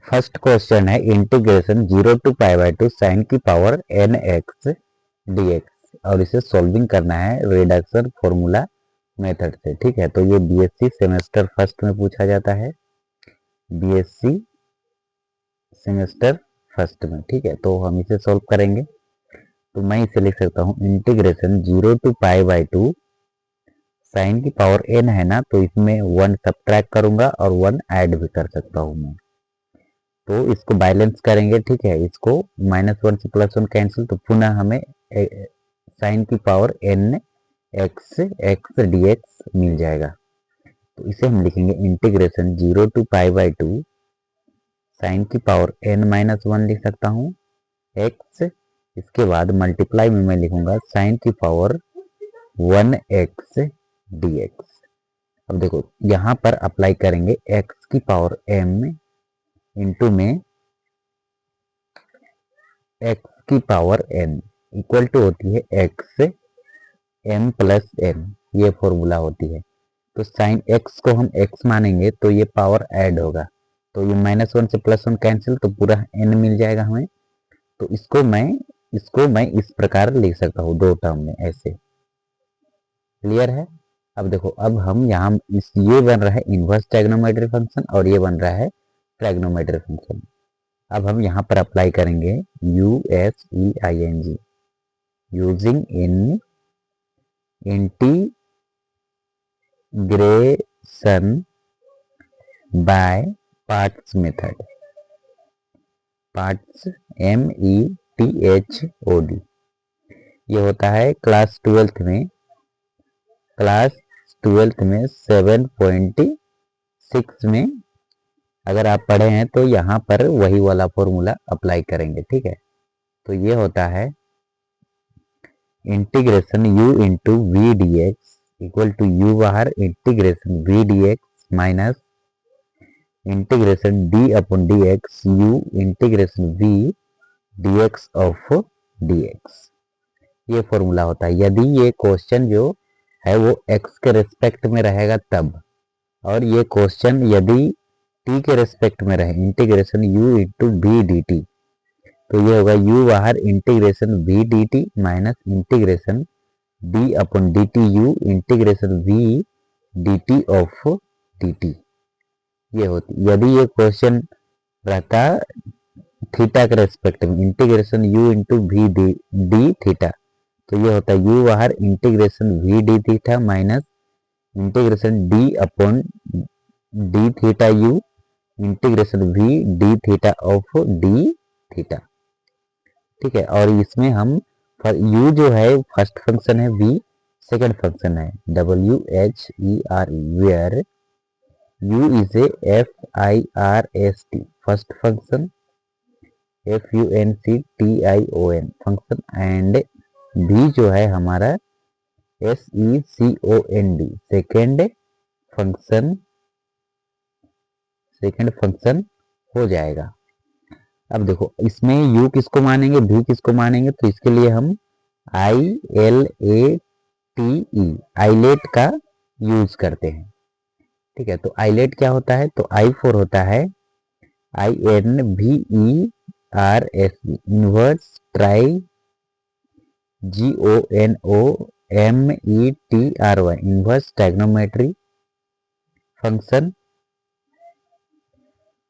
First question है integration 0 to π/2 sine की power n x dx और इसे सॉल्विंग करना है रिडक्शन फॉर्मूला मेथड से। ठीक है, तो ये बीएससी सेमेस्टर फर्स्ट में पूछा जाता है, बीएससी सेमेस्टर फर्स्ट में। ठीक है, तो हम इसे सॉल्व करेंगे। तो मैं इसे लिख सकता हूँ इंटीग्रेशन 0 to π/2 साइन की पावर n है ना, तो इसमें 1 सब्ट्रैक्ट करूंगा और 1 ऐड भी कर सकता हूँ मैं। तो इसको बैलेंस करेंगे। ठीक है, इसको -1 से +1 कैंसिल, तो पुनः हमें साइन की पावर n x dx मिल जाएगा। तो इसे हम लिखेंगे इंटीग्रेशन 0 to π/2 साइन की पावर n-1 लिख सकता हूँ x, इसके बाद मल्टीप्लाई में मैं लिखूंगा साइन की पावर 1x dx। अब देखो यहाँ पर अप्लाई करेंगे x की पावर m इंटू में x की पावर n इक्वल टू होती है x m प्लस n, ये फॉर्मूला होती है। तो साइन x को हम x मानेंगे तो ये पावर ऐड होगा, तो ये -1 से +1 कैंसिल, तो पूरा n मिल जाएगा हमें। तो इसको मैं इस प्रकार लिख सकता हूँ दो टर्म में ऐसे। क्लियर है? अब देखो, अब हम यहाँ ये बन रहा है इनवर्स ट्रायगोनोमेट्रिक फंक्शन और ये बन रहा है ट्रायगोनोमेट्रिक फंक्शन। अब हम यहाँ पर अप्लाई करेंगे USEING using integration by parts method, parts METHOD। ये होता है क्लास 12th में 7.6 में अगर आप पढ़े हैं तो यहाँ पर वही वाला फॉर्मूला अप्लाई करेंगे। ठीक है, तो ये होता है integration U into v d x equal to U बाहर integration V dx minus integration D/dx U integration V dx of dx। ये फॉर्मूला होता है यदि ये क्वेश्चन जो है वो x के रेस्पेक्ट में रहेगा तब, और ये क्वेश्चन यदि t के रेस्पेक्ट में रहे integration U into V dt, तो ये होगा U बाहर integration V dt minus integration D/dt U integration V dt of dt। ये होती यदि ये क्वेश्चन रहता थीटा के रेस्पेक्ट में integration U into V d theta, तो ये होता है U बाहर integration V d theta minus integration D/d theta U integration V d theta of d theta. ठीक है, और इसमें हम U जो है फर्स्ट फंक्शन है, V सेकंड फंक्शन है, WHERE where U is a FIRST first function, FUNCTION function and V जो है हमारा SECOND सेकंड फंक्शन हो जाएगा। अब देखो इसमें U किसको मानेंगे V किसको मानेंगे, तो इसके लिए हम ILATE आइलेट का यूज करते हैं। ठीक है, तो आइलेट क्या होता है, तो I4 होता है INVERS इनवर्स ट्राई GONOMETRY इनवर्स ट्रायगोनोमेट्री फंक्शन,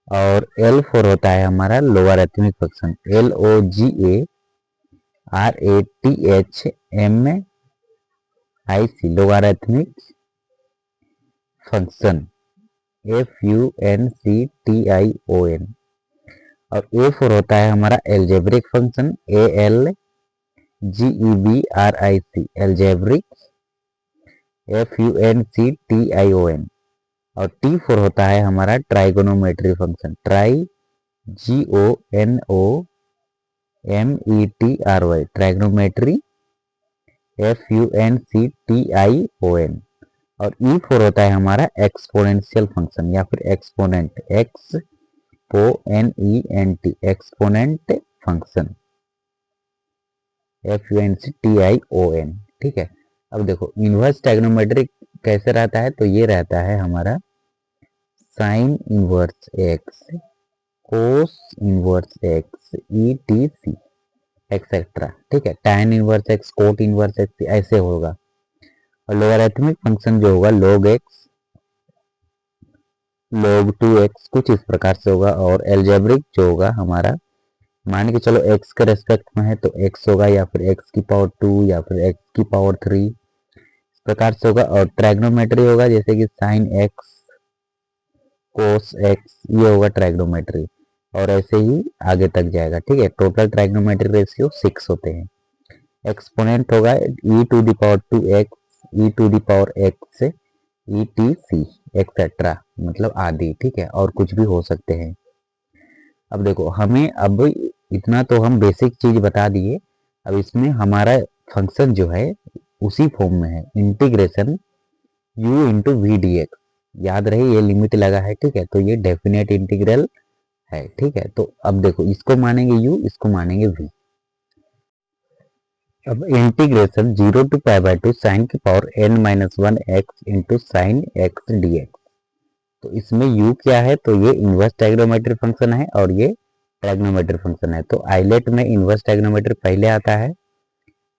और L4 होता है हमारा logarithmic function LOGARATHMIC logarithmic function FUNCTION, और A4 होता है हमारा algebraic function ALGEBRIC algebraic FUNCTION, और T4 होता है हमारा ट्राइगोनोमेट्री फंक्शन ट्राई GONOMETRY ट्राइगोनोमेट्री FUNCTION, और E4 होता है हमारा एक्सपोनेंशियल फंक्शन या फिर exponent XPONENT exponent function FUNCTION। ठीक है, अब देखो इनवर्स ट्रायगोनोमेट्रिक कैसे रहता है, तो ये रहता है हमारा sine inverse x cos inverse x e t c et cetera, ठीक है। tan inverse x, cot inverse x ऐसे होगा। और लोगरिथमिक फंक्शन जो होगा log x, log 2x कुछ इस प्रकार से होगा। और एल्जेब्रिक जो होगा हमारा, मान के चलो x के रेस्पेक्ट में है तो x होगा, या फिर x की पावर 2 या फिर x की पावर 3 इस प्रकार से होगा। और ट्राइग्नोमेट्री होगा जैसे कि sin x cos x, ये होगा ट्राइग्नोमेट्री। और ऐसे ही आगे तक जाएगा, ठीक है। टोटल ट्राइग्नोमेट्री रेशियो 6 होते हैं। एक्सपोनेंट होगा e to the power 2x, e to the power x, e t c et cetera, मतलब आदि, ठीक है। और कुछ भी हो सकते हैं। अब देखो हमें, अब इतना तो हम बेसिक चीज बता दिए। अब इसमें हमारा फंक्शन जो है उसी फॉर्म में है, integration u into v d x. याद रहे ये लिमिट लगा है, ठीक है। तो ये डेफिनेट इंटीग्रल है, ठीक है। तो अब देखो इसको मानेंगे u, इसको मानेंगे v। अब integration 0 to pi by 2 sine की power n minus 1 x into sine x d x. तो इसमें u क्या है, तो ये इनवर्स ट्राइग्नोमेट्री फंक्शन है और ये ट्राइग्नोमेट्री फंक्शन है। तो आइलेट में इनवर्स ट्राइग्नोमेट्री पहले आता है,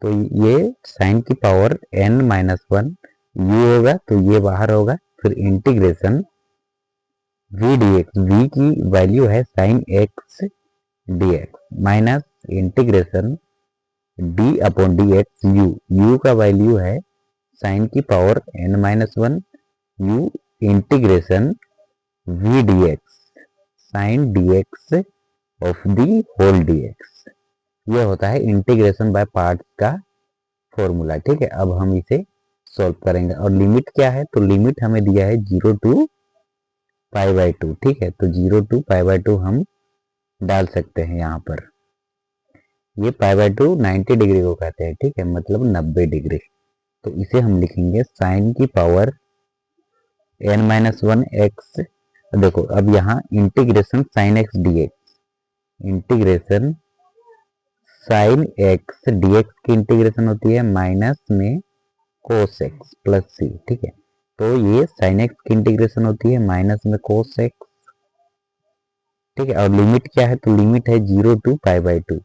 तो ये साइन की पावर n माइनस 1 u होगा, तो ये बाहर होगा। फिर integration v d x, v की वैल्यू है sine x d x, minus integration d upon d x u, u का वैल्यू है साइन की power n minus 1 u integration v d x, sine d x of the whole d x. ये होता है integration by parts का formula, ठीक है। अब हम इसे सॉल्व करेंगे। और लिमिट क्या है, तो लिमिट हमें दिया है 0 टू पाई बाय 2, ठीक है। तो 0 टू पाई बाय 2 हम डाल सकते हैं यहाँ पर। ये पाई बाय 2 90 डिग्री को कहते हैं, ठीक है, मतलब 90 डिग्री। तो इसे हम लिखेंगे साइन की पावर n माइनस 1 एक्स। देखो अब यहाँ integration sign x d x, integration sign x d x की इंटीग्रेशन होती है माइनस में कोस एक्स प्लस सी, ठीक है। तो ये साइन एक्स की इंटीग्रेशन होती है माइनस में कोस एक्स, ठीक है। और लिमिट क्या है, तो लिमिट है 0 टू पाई बाय 2।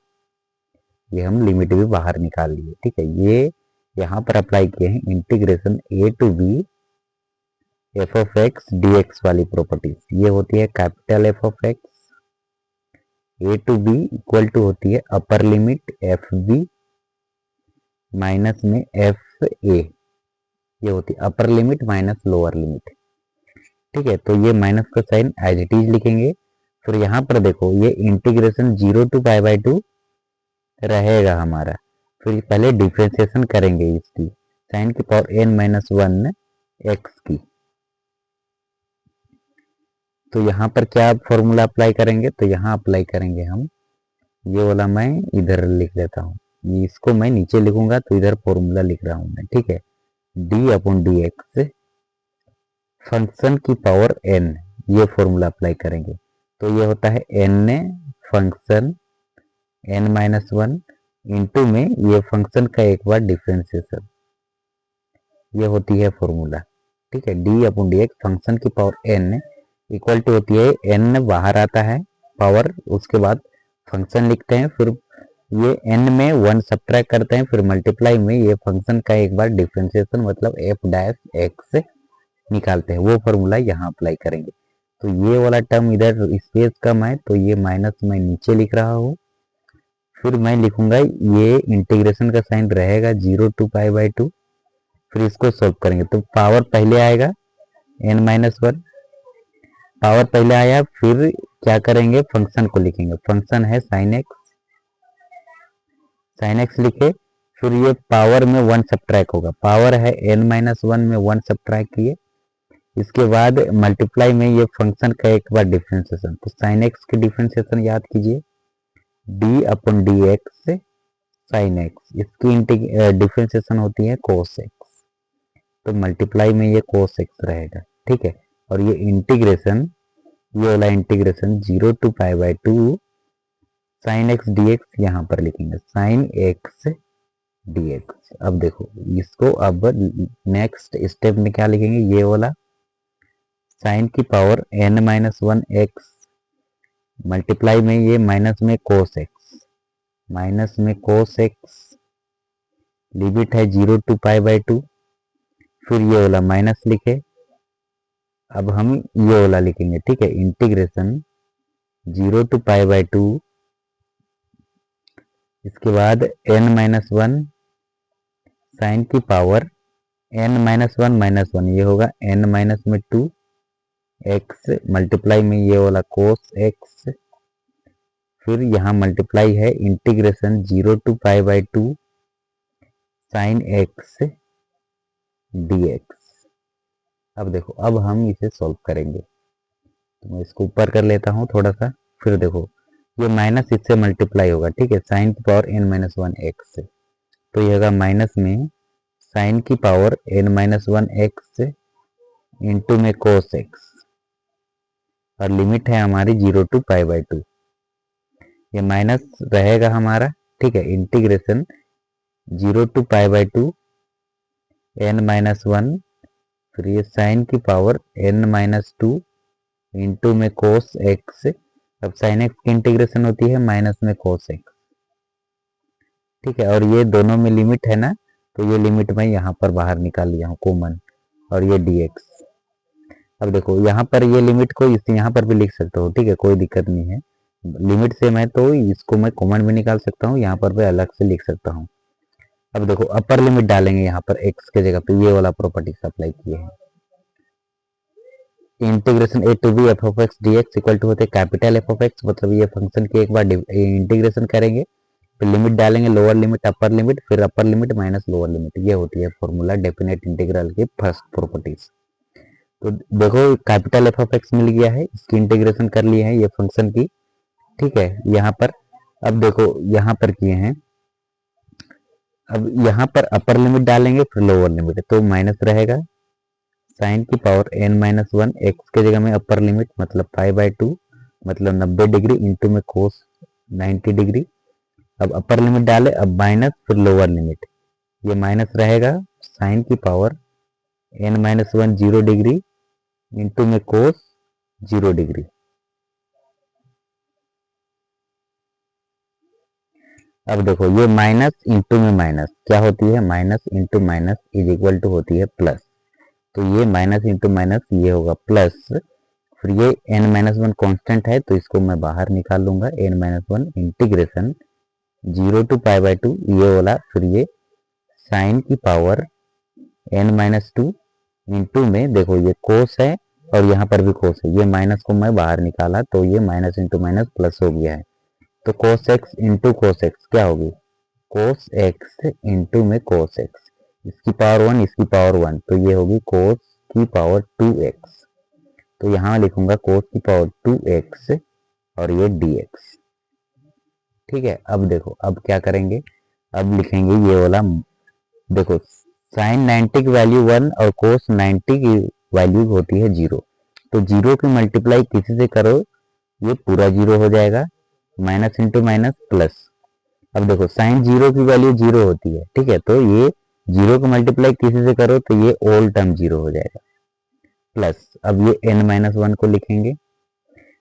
ये हम लिमिट भी बाहर निकाल लिए, ठीक है। ये यहाँ पर अप्लाई किए हैं integration a to b f of x d x वाली प्रॉपर्टीज। ये होती है capital f of x, a to b equal to होती है upper limit f b minus में एफ ए, ये होती है upper limit minus lower limit, ठीक है। तो ये माइनस का साइन एज इट इज लिखेंगे। फिर यहाँ पर देखो ये इंटीग्रेशन 0 टू पाई बाय 2 रहेगा हमारा। फिर पहले डिफ्रेंसिएशन करेंगे इसकी, साइन की पावर n माइनस 1 एक्स की। तो यहाँ पर क्या फॉर्मूला अप्लाई करेंगे, तो यहाँ अप्लाई करेंगे हम, ये वाला मैं इधर लिख लेता हूँ, इसको मैं नीचे लिखूंगा तो इधर फॉर्मूला लिख रहा हूँ मैं, ठीक है। d upon d x function की पावर n, ये फॉर्मूला अप्लाई करेंगे। तो ये होता है n function n minus 1 into में ये फंक्शन का एक बार डिफ्रेंसिएशन, ये होती है फॉर्मूला, ठीक है। d upon d x function की पावर n इक्वल टू होती है n बाहर आता है पावर, उसके बाद फंक्शन लिखते हैं, फिर ये n में 1 सब्ट्रैक्ट करते हैं, फिर मल्टीप्लाई में ये फंक्शन का एक बार डिफ्रेंसिएशन मतलब f डैश x निकालते हैं। वो फॉर्मूला यहाँ अप्लाई करेंगे। तो ये वाला टर्म इधर स्पेस कम है तो ये माइनस मैं नीचे लिख रहा हूँ। फिर मैं लिखूंगा ये इंटीग्रेशन का साइन रहेगा 0 टू पाई बाय 2। फिर इसको सॉल्व करेंगे तो पावर पहले आएगा n माइनस 1, पावर पहले आया, फिर क्या करेंगे फंक्शन को लिखेंगे, फंक्शन है साइन एक्स, साइन एक्स लिखे, फिर ये पावर में 1 सब्ट्रैक्ट होगा, पावर है n माइनस 1 में 1 सब्ट्रैक्ट किए, इसके बाद मल्टीप्लाई में ये फंक्शन का एक बार डिफरेंशिएशन, तो साइन एक्स की डिफरेंशिएशन याद कीजिए d upon d x sine x, इसकी डिफरेंशिएशन होती है कोस एक्स, तो मल्टीप्लाई में ये कोस एक्स रहेगा, ठीक है। और ये इंटीग्रेशन, ये वाला integration 0 to pi by 2 sine x d x यहाँ पर लिखेंगे साइन एक्स डी एक्स। अब देखो इसको अब नेक्स्ट स्टेप में क्या लिखेंगे, ये वाला साइन की power n minus 1 x multiply में ये माइनस में कोस एक्स, माइनस में कोस एक्स, लिमिट है 0 to π/2, फिर ये वाला माइनस लिखे, अब हम ये वाला लिखेंगे, ठीक है, इंटीग्रेशन 0 to π/2, इसके बाद n-1 साइन की पावर n-1 ये होगा n-2 x, मल्टीप्लाई में ये वाला कोस x, फिर यहाँ मल्टीप्लाई है integration 0 to π/2 sine x dx। अब देखो, अब हम इसे सॉल्व करेंगे, तो मैं इसको ऊपर कर लेता हूँ थोड़ा सा, फिर देखो ये माइनस इससे मल्टीप्लाई होगा, ठीक है, साइन की पावर n-1 x, तो ये होगा माइनस में साइन की पावर n-1 x इंटू में कोस x, और लिमिट है हमारी 0 to π/2, ये माइनस रहेगा हमारा, ठीक है, इंटीग्रेशन 0 to π/2 n-1, फिर ये साइन की पावर n-2 इंटू में कोस x, अब साइन x की इंटीग्रेशन होती है माइनस में कोस x, ठीक है, और ये दोनों में लिमिट है ना, तो ये लिमिट मैं यहाँ पर बाहर निकाल लिया हूँ कॉमन, और ये dx। अब देखो यहाँ पर ये लिमिट को इस यहाँ पर भी लिख सकता हूँ, ठीक है, कोई दिक्कत नहीं है, लिमिट से मैं तो इसको मैं कॉमन भी निकाल सकता हूँ, यहाँ पर भी अलग से लिख सकता हूँ। अब देखो अपर लिमिट डालेंगे यहाँ पर x के जगह पे, ये वाला प्रॉपर्टी अप्लाई किए हैं, integration a to b f of x dx equal to होते हैं कैपिटल f of x, मतलब ये फंक्शन की एक बार इंटीग्रेशन करेंगे, फिर लिमिट डालेंगे, लोअर लिमिट अपर लिमिट, फिर अपर लिमिट माइनस लोअर लिमिट, ये होती है फॉर्मूला डेफिनेट इंटीग्रल की फर्स्ट प्रॉपर्टीज। तो देखो कैपिटल एफ ऑफ एक्स मिल गया है, इसकी इंटीग्रेशन कर लिए हैं ये फंक्शन की, ठीक है, यहाँ पर। अब देखो यहाँ पर किए हैं, अब यहाँ पर अपर लिमिट डालेंगे फिर लोअर लिमिट, तो माइनस रहेगा साइन की पावर n-1 x के जगह में अपर लिमिट मतलब π/2 मतलब 90 डिग्री इंटू में कोस 90 डिग्री। अब अपर लिमिट डाले, अब माइनस फिर लोअर लिमिट, ये माइनस रहेगा साइन की पावर n-1 0 डिग्री इंटू में कोस 0 डिग्री। अब देखो ये माइनस इंटू में माइनस क्या होती है, minus into minus is equal to होती है प्लस, तो ये माइनस इंटू माइनस ये होगा प्लस, फिर ये n-1 कांस्टेंट है तो इसको मैं बाहर निकाल लूंगा, n-1 इंटीग्रेशन 0 to π/2 ये वाला, फिर ये साइन की पावर n-2 इंटू में देखो ये कोस है और यहाँ पर भी कोस है, ये माइनस को मैं बाहर निकाला तो ये माइनस इंटू माइनस प्लस हो गया है, तो cos x into cos x क्या होगी, कोस एक्स इंटू में कोस एक्स, इसकी पावर 1 इसकी पावर 1, तो ये होगी कोस की पावर 2x, तो यहाँ लिखूंगा कोस की पावर 2x और ये dx, ठीक है। अब देखो अब क्या करेंगे, अब लिखेंगे ये वाला, देखो साइन 90 की वैल्यू 1 और कोस 90 की वैल्यू होती है 0, तो 0 की मल्टीप्लाई किसी से करो ये पूरा 0 हो जाएगा, माइनस इंटू माइनस प्लस। अब देखो साइन 0 की वैल्यू 0 होती है, ठीक है, तो ये 0 की मल्टीप्लाई किसी से करो तो ये ऑल टर्म 0 हो जाएगा, प्लस अब ये n-1 को लिखेंगे,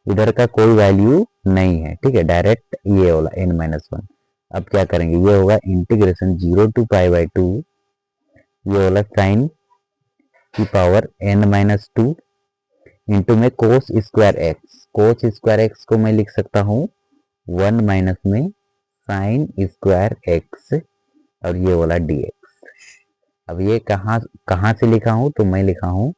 इधर का कोई वैल्यू नहीं है, ठीक है, डायरेक्ट ये वाला n-1। अब क्या करेंगे, ये होगा इंटीग्रेशन 0 to π/2 ये वाला साइन की पावर n-2 इंटू में कोस स्क्वायर एक्स, कोस स्क्वायर एक्स को मैं लिख सकता हूँ 1 माइनस में साइन स्क्वायर एक्स और ये वाला dx। अब ये कहाँ से लिखा हूँ, तो मैं लिखा हूँ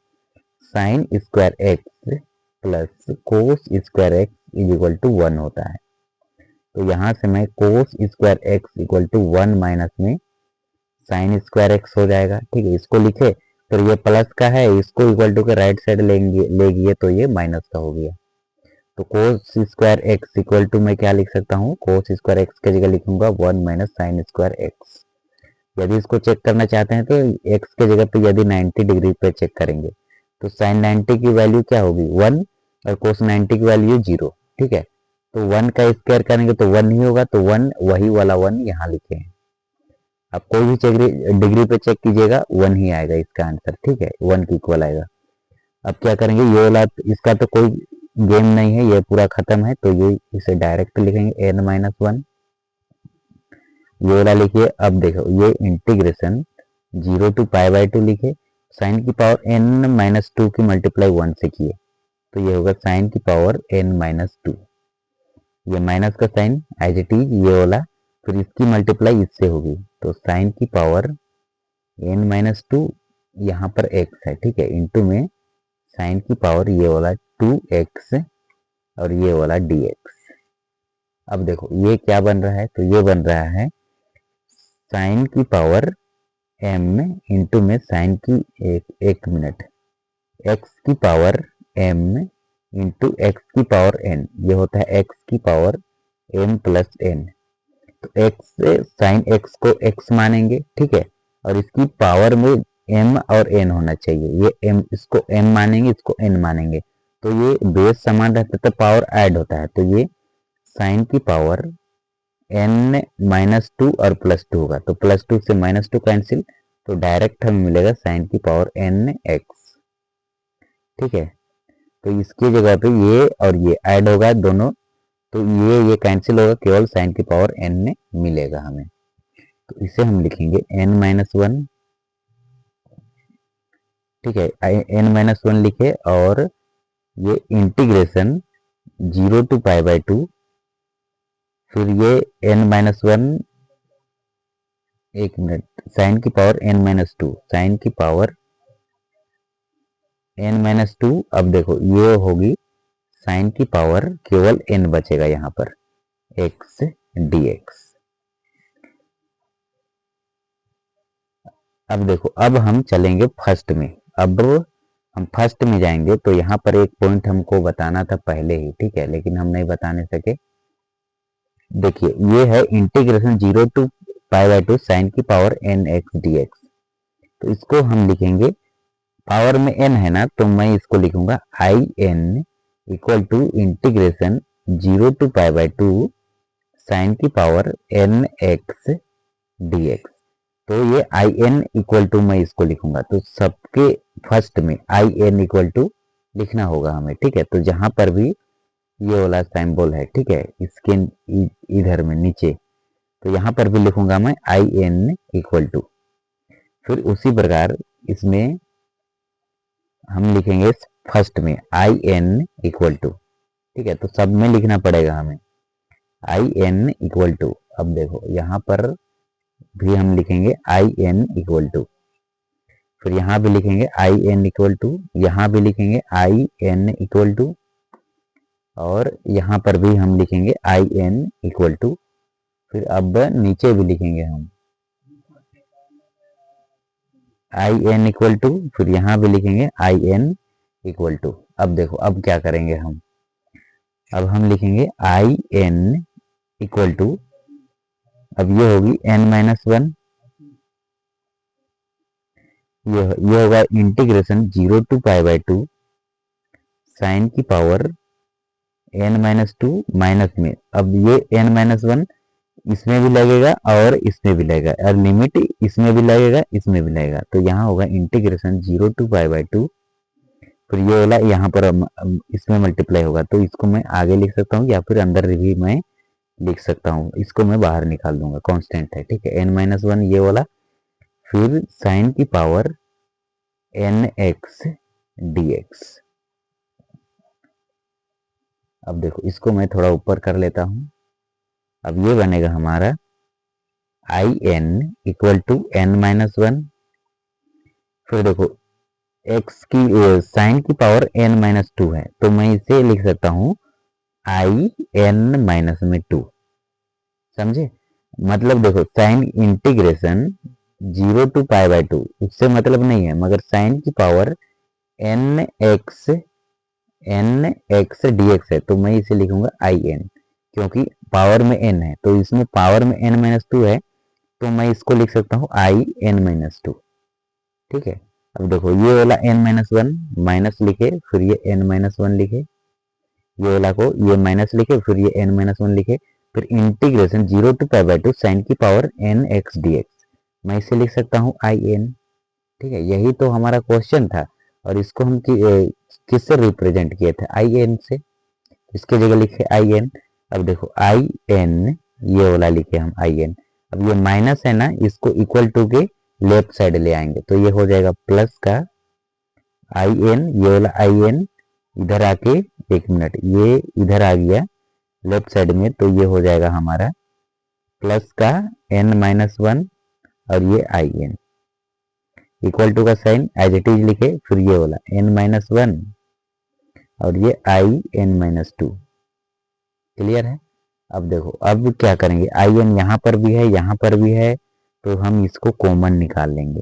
sine square x plus cos square x is equal to 1 होता है, तो यहाँ से मैं cos square x equal to 1 minus में साइन स्क्वायर एक्स हो जाएगा, ठीक है, इसको लिखे, फिर ये प्लस का है इसको इक्वल टू के राइट साइड ले तो ये माइनस का हो गया, तो cos square x equal to मैं क्या लिख सकता हूँ, कोस स्क्वायर एक्स की जगह लिखूंगा 1 माइनस साइन स्क्वायर एक्स। यदि इसको चेक करना चाहते हैं तो एक्स के जगह पे यदि 90 डिग्री पे चेक करेंगे तो साइन 90 की वैल्यू क्या होगी 1 और कोस 90 की वैल्यू 0, ठीक है, तो 1 का स्क्वायर करेंगे तो 1 ही होगा, तो 1 वही वाला 1 यहाँ लिखे हैं। आप कोई भी डिग्री पे चेक कीजिएगा 1 ही आएगा इसका आंसर, ठीक है, 1 की इक्वल आएगा। अब क्या करेंगे, ये वाला इसका तो कोई गेम नहीं है, ये पूरा खत्म है, तो ये इसे डायरेक्ट लिखेंगे n-1, ये वाला लिखिए। अब देखो ये इंटीग्रेशन 0 to π/2 लिखे, साइन की पावर n-2 की मल्टीप्लाई 1 से किए, तो ये होगा साइन की पावर n-2, ये माइनस का साइन एज इट इज ये वाला, फिर इसकी मल्टीप्लाई इससे होगी, तो साइन की पावर n-2, यहाँ पर x है, ठीक है, इंटू में साइन की पावर ये वाला 2x और ये वाला dx। अब देखो ये क्या बन रहा है, तो ये बन रहा है साइन की पावर m इंटू में साइन की एक मिनट x की पावर m इंटू x की पावर n, ये होता है x की पावर m प्लस n। तो x से साइन x को x मानेंगे, ठीक है, और इसकी पावर में m और n होना चाहिए, ये m, इसको m मानेंगे, इसको n मानेंगे, तो ये बेस समान रहता है तो पावर ऐड होता है, तो ये साइन की पावर n-2 और +2 होगा, तो +2 से -2 कैंसिल, तो डायरेक्ट हमें मिलेगा साइन की पावर nx, ठीक है। तो इसकी जगह पे ये और ये ऐड होगा दोनों, तो ये कैंसिल होगा, केवल साइन की पावर n मिलेगा हमें, तो इसे हम लिखेंगे n-1, ठीक है, n-1 लिखे, और ये इंटीग्रेशन 0 to π/2, फिर ये n-1, एक मिनट, साइन की पावर n-2, साइन की पावर n-2, अब देखो ये होगी साइन की पावर, केवल n बचेगा यहाँ पर, x dx। अब देखो अब हम चलेंगे फर्स्ट में, अब हम फर्स्ट में जाएंगे, तो यहाँ पर एक पॉइंट हमको बताना था पहले ही, ठीक है, लेकिन हम नहीं बताने सके। देखिए ये है इंटीग्रेशन 0 to π/2 साइन की पावर nx dx, तो इसको हम लिखेंगे, पावर में n है ना, तो मैं इसको लिखूंगा in equal to integration 0 to π/2 sine की पावर nx dx, तो ये in इक्वल टू मैं इसको लिखूंगा, तो सबके फर्स्ट में in इक्वल टू लिखना होगा हमें, ठीक है। तो जहां पर भी ये वाला सिंबल है, ठीक है, इसके इधर में नीचे, तो यहाँ पर भी लिखूंगा मैं in इक्वल टू, फिर उसी प्रकार इसमें हम लिखेंगे फर्स्ट में in इक्वल टू, ठीक है, तो सब में लिखना पड़ेगा हमें in इक्वल टू। अब देखो यहाँ पर भी हम लिखेंगे in इक्वल टू, फिर यहाँ भी लिखेंगे in इक्वल टू, यहाँ भी लिखेंगे in इक्वल टू, और यहाँ पर भी हम लिखेंगे in इक्वल टू, फिर अब नीचे भी लिखेंगे हम in इक्वल टू, फिर यहाँ भी लिखेंगे in इक्वल टू। अब देखो अब क्या करेंगे हम, अब हम लिखेंगे in इक्वल टू, अब ये होगी n-1, ये होगा इंटीग्रेशन 0 to π/2 साइन की पावर n-2 माइनस में, अब ये n-1 इसमें भी लगेगा और इसमें भी लगेगा, और लिमिट इसमें भी लगेगा इसमें भी लगेगा, तो यहाँ होगा इंटीग्रेशन 0 to π/2, फिर ये वाला यहाँ पर इसमें मल्टीप्लाई होगा, तो इसको मैं आगे लिख सकता हूँ या फिर अंदर भी मैं लिख सकता हूँ, इसको मैं बाहर निकाल दूंगा, कांस्टेंट है, ठीक है, n-1 ये वाला, फिर साइन की पावर nx dx। अब देखो इसको मैं थोड़ा ऊपर कर लेता हूँ, अब ये बनेगा हमारा in इक्वल टू n-1, फिर देखो x की साइन की पावर n-2 है, तो मैं इसे लिख सकता हूँ in-2, समझे, मतलब देखो साइन इंटीग्रेशन 0 to π/2 उससे मतलब नहीं है, मगर साइन की पावर nx dx है, तो मैं इसे लिखूंगा in, क्योंकि पावर में n है, तो इसमें पावर में n-2 है, तो मैं इसको लिख सकता हूँ in-2, ठीक है। अब देखो ये वाला n-1 माइनस लिखे, फिर ये n-1 लिखे, ये वाला को ये माइनस लिखे, फिर ये n-1 लिखे, फिर इंटीग्रेशन 0 to π/2 साइन की पावर nx dx, मैं इसे लिख सकता हूँ in, ठीक है, यही तो हमारा क्वेश्चन था, और इसको हम किससे रिप्रेजेंट किए थे, in से, इसके जगह लिखे आई एन। अब देखो आई एन, ये वाला लिखे हम आई एन। अब ये माइनस है ना, इसको इक्वल टू के लेफ्ट साइड ले आएंगे तो ये हो जाएगा प्लस का आई एन, ये वाला आई एन इधर आके, एक मिनट, ये इधर आ गया लेफ्ट साइड में तो ये हो जाएगा हमारा प्लस का एन माइनस वन और ये आई एन, इक्वल टू का साइन एज इट इज लिखे, फिर ये वाला एन माइनस वन और ये I n minus two. Clear है? अब देखो अब क्या करेंगे, आई एन यहाँ पर भी है यहाँ पर भी है तो हम इसको कॉमन निकाल लेंगे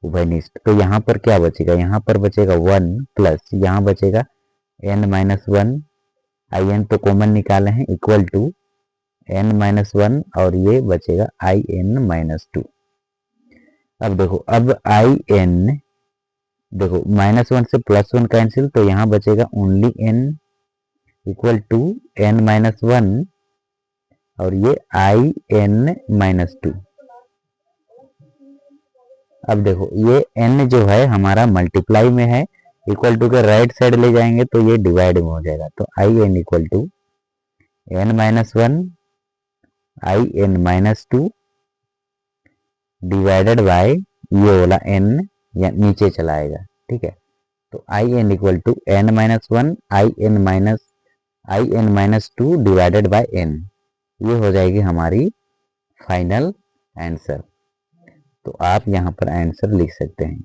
उभयनिष्ठ। तो यहाँ पर क्या बचेगा, यहाँ पर बचेगा वन प्लस यहाँ बचेगा n minus one, I n तो कॉमन निकाले हैं, equal to n minus one और ये बचेगा आई एन माइनस टू। अब देखो अब आई एन, देखो माइनस वन से प्लस वन कैंसिल तो यहाँ बचेगा only n equal to n minus one और ये आई एन माइनस टू। अब देखो ये n जो है हमारा मल्टीप्लाई में है, इक्वल टू के राइट साइड ले जाएंगे तो ये डिवाइड में हो जाएगा तो I n equal to n minus one I n minus two divided by ये वाला n या नीचे चलाएगा। ठीक है, तो I n equal to n minus one I n minus two divided by n, ये हो जाएगी हमारी फाइनल आंसर। तो आप यहाँ पर आंसर लिख सकते हैं।